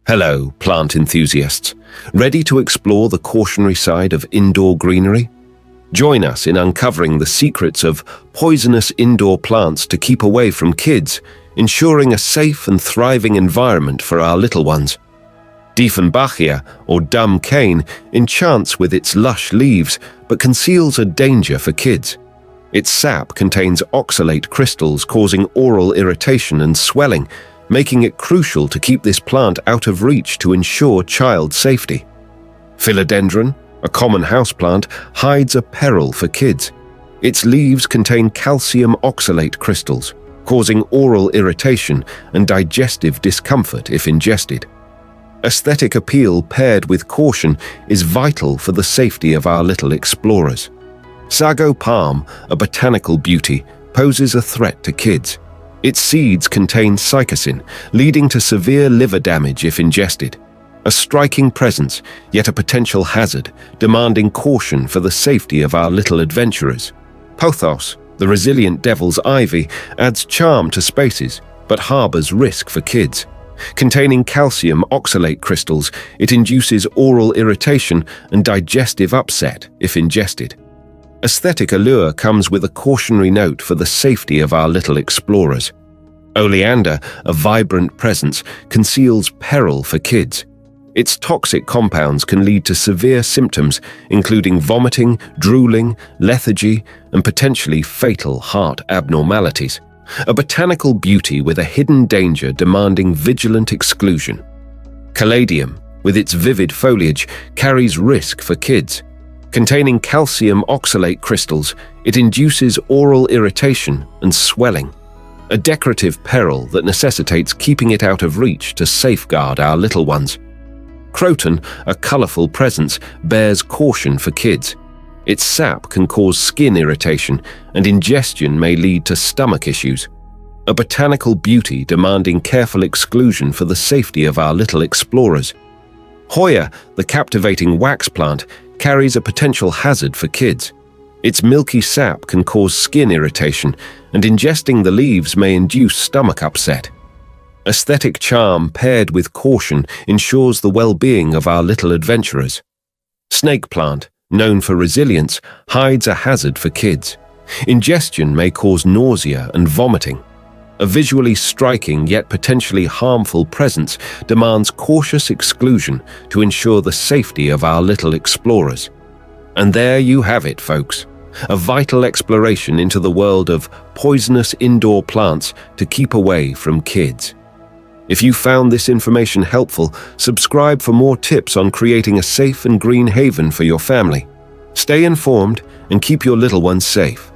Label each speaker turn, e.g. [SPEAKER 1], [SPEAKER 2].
[SPEAKER 1] Hello, plant enthusiasts. Ready to explore the cautionary side of indoor greenery? Join us in uncovering the secrets of poisonous indoor plants to keep away from kids, ensuring a safe and thriving environment for our little ones. Dieffenbachia, or dumb cane, enchants with its lush leaves, but conceals a danger for kids. Its sap contains oxalate crystals causing oral irritation and swelling, making it crucial to keep this plant out of reach to ensure child safety. Philodendron, a common houseplant, hides a peril for kids. Its leaves contain calcium oxalate crystals, causing oral irritation and digestive discomfort if ingested. Aesthetic appeal paired with caution is vital for the safety of our little explorers. Sago palm, a botanical beauty, poses a threat to kids. Its seeds contain psychocin, leading to severe liver damage if ingested. A striking presence, yet a potential hazard, demanding caution for the safety of our little adventurers. Pothos, the resilient devil's ivy, adds charm to spaces, but harbors risk for kids. Containing calcium oxalate crystals, it induces oral irritation and digestive upset if ingested. Aesthetic allure comes with a cautionary note for the safety of our little explorers. Oleander, a vibrant presence, conceals peril for kids. Its toxic compounds can lead to severe symptoms, including vomiting, drooling, lethargy, and potentially fatal heart abnormalities. A botanical beauty with a hidden danger demanding vigilant exclusion. Caladium, with its vivid foliage, carries risk for kids. Containing calcium oxalate crystals, it induces oral irritation and swelling. A decorative peril that necessitates keeping it out of reach to safeguard our little ones. Croton, a colorful presence, bears caution for kids. Its sap can cause skin irritation, and ingestion may lead to stomach issues. A botanical beauty demanding careful exclusion for the safety of our little explorers. Hoya, the captivating wax plant, carries a potential hazard for kids. Its milky sap can cause skin irritation, and ingesting the leaves may induce stomach upset. Aesthetic charm paired with caution ensures the well-being of our little adventurers. Snake plant, known for resilience, hides a hazard for kids. Ingestion may cause nausea and vomiting. A visually striking yet potentially harmful presence demands cautious exclusion to ensure the safety of our little explorers. And there you have it, folks. A vital exploration into the world of poisonous indoor plants to keep away from kids. If you found this information helpful, subscribe for more tips on creating a safe and green haven for your family. Stay informed and keep your little ones safe.